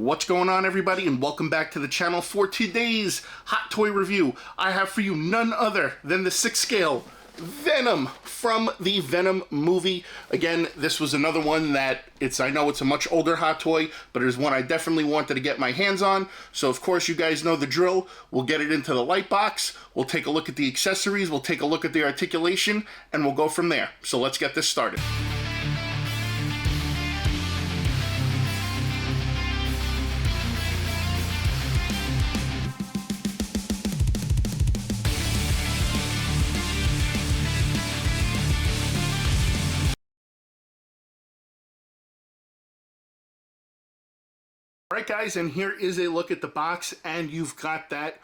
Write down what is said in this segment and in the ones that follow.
What's going on, everybody, and welcome back to the channel. For today's hot toy review, I have for you none other than the 6 scale Venom from the Venom movie. Again, this was another one that I know it's a much older hot toy, but it is one I definitely wanted to get my hands on. So of course you guys know the drill. We'll get it into the light box, we'll take a look at the accessories, we'll take a look at the articulation, and we'll go from there. So let's get this started. Alright guys, and here is a look at the box, and you've got that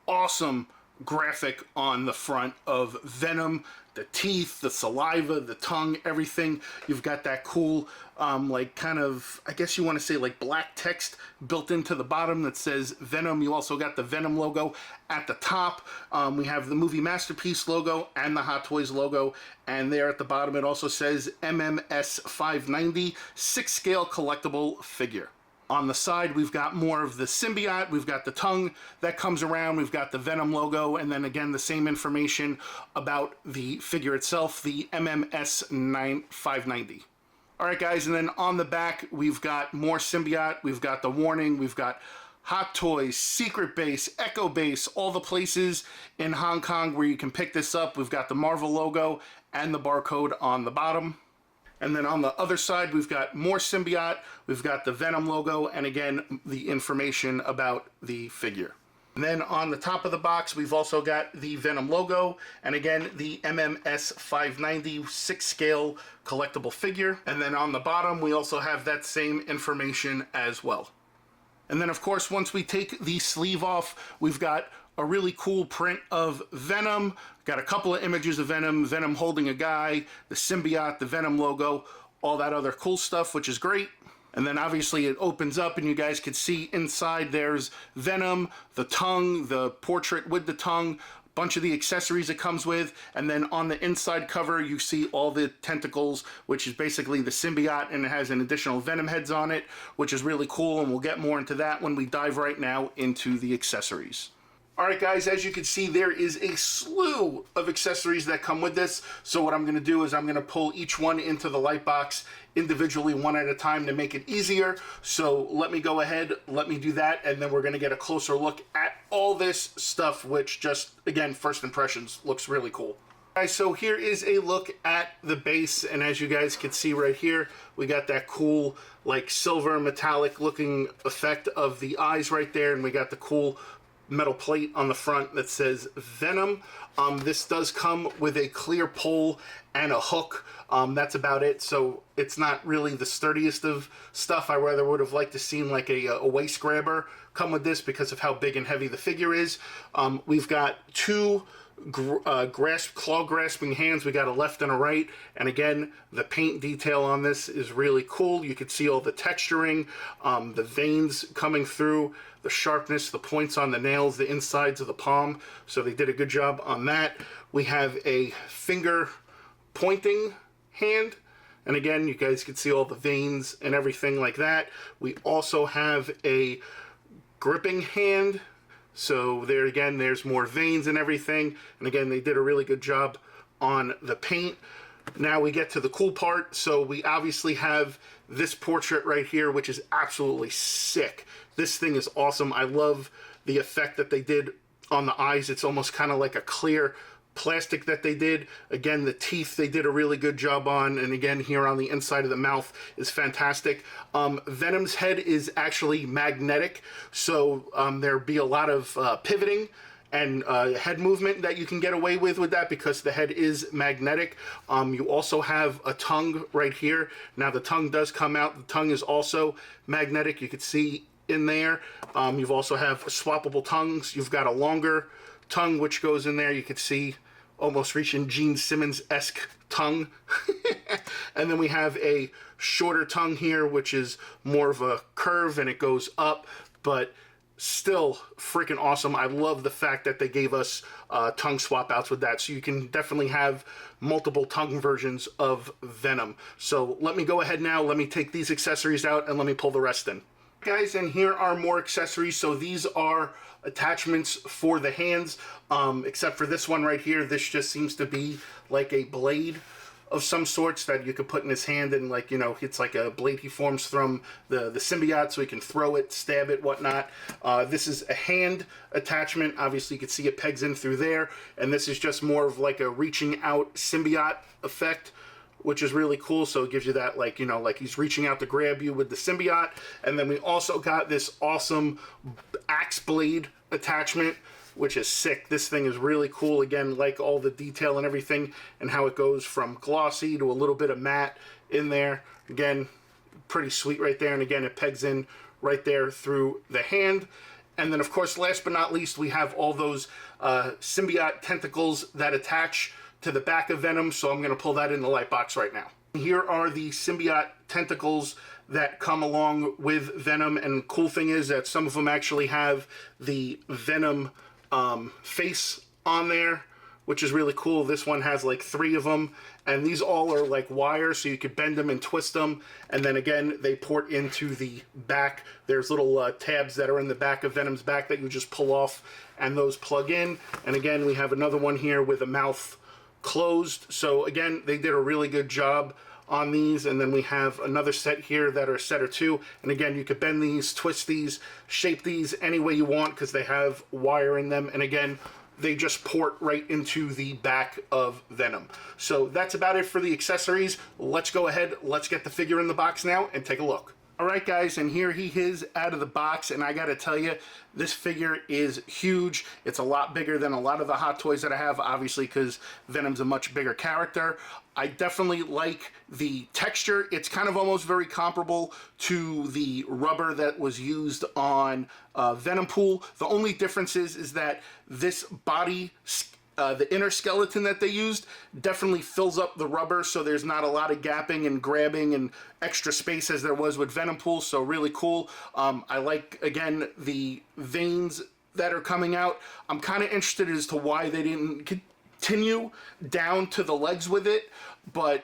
awesome graphic on the front of Venom, the teeth, the saliva, the tongue, everything. You've got that cool, like kind of, I guess you want to say like black text built into the bottom that says Venom. You also got the Venom logo at the top. We have the movie Masterpiece logo and the Hot Toys logo, and there at the bottom it also says MMS 590 6 scale collectible figure. On the side, we've got more of the symbiote, we've got the tongue that comes around, we've got the Venom logo, and then again, the same information about the figure itself, the MMS 590. Alright guys, and then on the back, we've got more symbiote, we've got the warning, we've got Hot Toys, Secret Base, Echo Base, all the places in Hong Kong where you can pick this up. We've got the Marvel logo and the barcode on the bottom. And then on the other side, we've got more symbiote, we've got the Venom logo, and again, the information about the figure. And then on the top of the box, we've also got the Venom logo, and again, the MMS 590 6 scale collectible figure. And then on the bottom, we also have that same information as well. And then of course, once we take the sleeve off, we've got a really cool print of Venom. Got a couple of images of Venom, Venom holding a guy, the symbiote, the Venom logo, all that other cool stuff, which is great. And then obviously it opens up and you guys can see inside there's Venom, the tongue, the portrait with the tongue, bunch of the accessories it comes with, and then on the inside cover you see all the tentacles, which is basically the symbiote, and it has an additional Venom heads on it, which is really cool, and we'll get more into that when we dive right now into the accessories. Alright guys, as you can see, there is a slew of accessories that come with this. So what I'm going to do is I'm going to pull each one into the light box individually, one at a time, to make it easier. So let me go ahead, let me do that, and then we're going to get a closer look at all this stuff, which just, again, first impressions, looks really cool. Guys, so here is a look at the base, and as you guys can see right here, we got that cool, like, silver metallic looking effect of the eyes right there, and we got the cool metal plate on the front that says Venom. This does come with a clear pole and a hook. That's about it. So it's not really the sturdiest of stuff. I rather would have liked to seen like a waist grabber come with this because of how big and heavy the figure is. We've got two claw grasping hands. We got a left and a right, and again, the paint detail on this is really cool. You can see all the texturing, the veins coming through, the sharpness, the points on the nails, the insides of the palm, so they did a good job on that. We have a finger pointing hand, and again, you guys can see all the veins and everything like that. We also have a gripping hand. So there again, there's more veins and everything. And again, they did a really good job on the paint. Now we get to the cool part. So we obviously have this portrait right here, which is absolutely sick. This thing is awesome. I love the effect that they did on the eyes. It's almost kind of like a clear plastic that they did. Again, the teeth they did a really good job on, and again here on the inside of the mouth is fantastic. Venom's head is actually magnetic, so there'll be a lot of pivoting and head movement that you can get away with that because the head is magnetic. You also have a tongue right here. Now the tongue does come out. The tongue is also magnetic. You can see in there. You've also have swappable tongues. You've got a longer tongue which goes in there. You can see almost reaching Gene Simmons-esque tongue. And then we have a shorter tongue here, which is more of a curve and it goes up, but still freaking awesome. I love the fact that they gave us tongue swap outs with that, so you can definitely have multiple tongue versions of Venom. So let me go ahead now, let me take these accessories out and let me pull the rest in. Guys, and here are more accessories. So these are attachments for the hands, except for this one right here. This just seems to be like a blade of some sorts that you could put in his hand, and like, you know, it's like a blade he forms from the symbiote, so he can throw it, stab it, whatnot. This is a hand attachment. Obviously you can see it pegs in through there, and this is just more of like a reaching out symbiote effect, which is really cool. So it gives you that, like, you know, like he's reaching out to grab you with the symbiote. And then we also got this awesome axe blade attachment, which is sick. This thing is really cool. Again, like all the detail and everything, and how it goes from glossy to a little bit of matte in there. Again, pretty sweet right there. And again, it pegs in right there through the hand. And then, of course, last but not least, we have all those symbiote tentacles that attach to the back of Venom. So I'm going to pull that in the light box right now. Here are the symbiote tentacles that come along with Venom. And the cool thing is that some of them actually have the Venom face on there, which is really cool. This one has like 3 of them, and these all are like wire, so you could bend them and twist them. And then again, they port into the back. There's little tabs that are in the back of Venom's back that you just pull off, and those plug in. And again, we have another one here with a mouth closed. So again, they did a really good job on these. And then we have another set here that are a set or 2, and again, you could bend these, twist these, shape these any way you want, because they have wire in them. And again, they just port right into the back of Venom. So that's about it for the accessories. Let's go ahead, let's get the figure in the box now and take a look. All right, guys, and here he is out of the box, and I gotta tell you, this figure is huge. It's a lot bigger than a lot of the Hot Toys that I have, obviously, because Venom's a much bigger character. I definitely like the texture. It's kind of almost very comparable to the rubber that was used on Venom Pool. The only difference is that this body, the inner skeleton that they used, definitely fills up the rubber, so there's not a lot of gapping and grabbing and extra space as there was with Venom Pool. So really cool. I like, again, the veins that are coming out. I'm kind of interested as to why they didn't continue down to the legs with it, but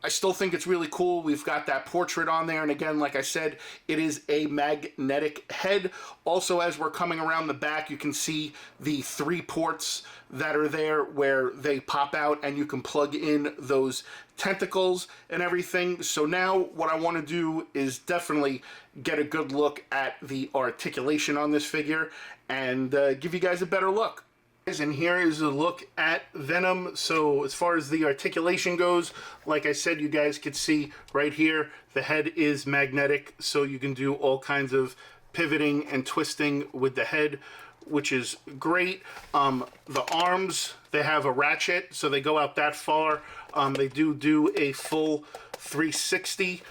I still think it's really cool. We've got that portrait on there, and again, like I said, it is a magnetic head. Also, as we're coming around the back, you can see the 3 ports that are there where they pop out, and you can plug in those tentacles and everything. So now what I want to do is definitely get a good look at the articulation on this figure and give you guys a better look. And here is a look at Venom. So as far as the articulation goes, like I said, you guys could see right here, the head is magnetic, so you can do all kinds of pivoting and twisting with the head, which is great. The arms, they have a ratchet, so they go out that far. They do a full 360.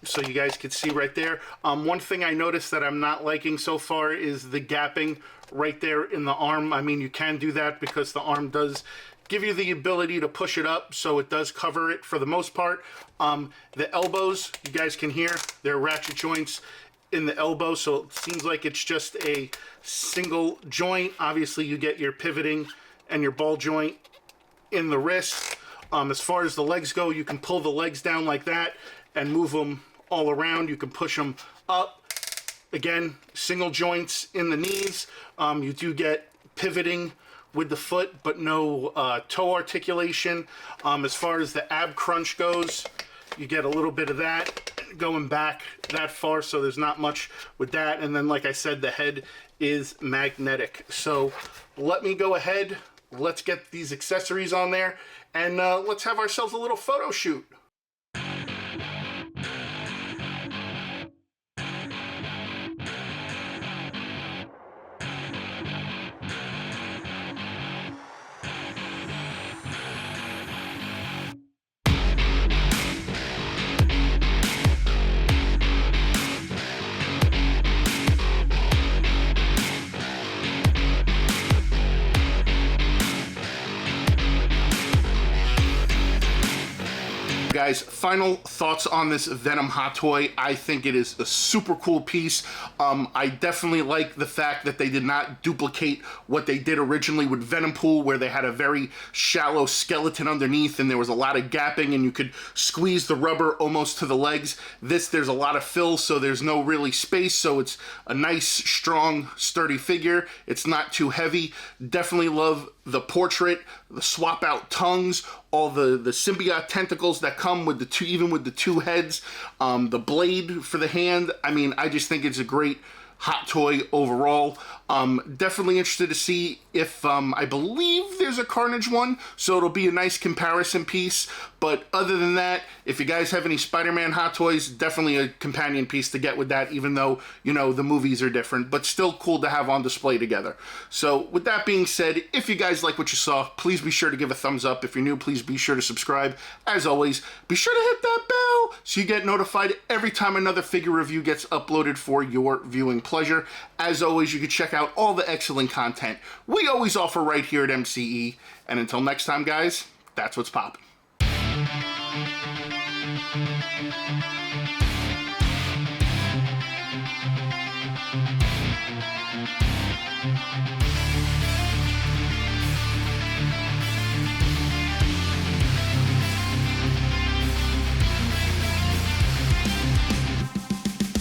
So you guys can see right there. One thing I noticed that I'm not liking so far is the gapping right there in the arm. I mean, you can do that because the arm does give you the ability to push it up, so it does cover it for the most part. The elbows, you guys can hear, they're ratchet joints in the elbow, so it seems like it's just a single joint. Obviously, you get your pivoting and your ball joint in the wrist. As far as the legs go, you can pull the legs down like that and move them all around. You can push them up. Again, single joints in the knees. You do get pivoting with the foot, but no toe articulation. As far as the ab crunch goes, you get a little bit of that going back that far, so there's not much with that. And then, like I said, the head is magnetic. So let me go ahead, let's get these accessories on there, and let's have ourselves a little photo shoot. guys, final thoughts on this Venom Hot Toy. I think it is a super cool piece. I definitely like the fact that they did not duplicate what they did originally with Venom Pool, where they had a very shallow skeleton underneath and there was a lot of gapping and you could squeeze the rubber almost to the legs. There's a lot of fill, so there's no really space, so it's a nice, strong, sturdy figure. It's not too heavy. Definitely love the portrait, the swap out tongues, all the symbiote tentacles that come with the two, even with the two heads, the blade for the hand. I mean, I just think it's a great Hot Toy overall. Definitely interested to see if, I believe there's a Carnage one, so it'll be a nice comparison piece. But other than that, if you guys have any Spider-Man Hot Toys, definitely a companion piece to get with that, even though, you know, the movies are different, but still cool to have on display together. So with that being said, if you guys like what you saw, please be sure to give a thumbs up. If you're new, please be sure to subscribe. As always, be sure to hit that bell so you get notified every time another figure review gets uploaded for your viewing pleasure. As always, you can check out all the excellent content we always offer right here at MCE. And until next time, guys, that's what's poppin'.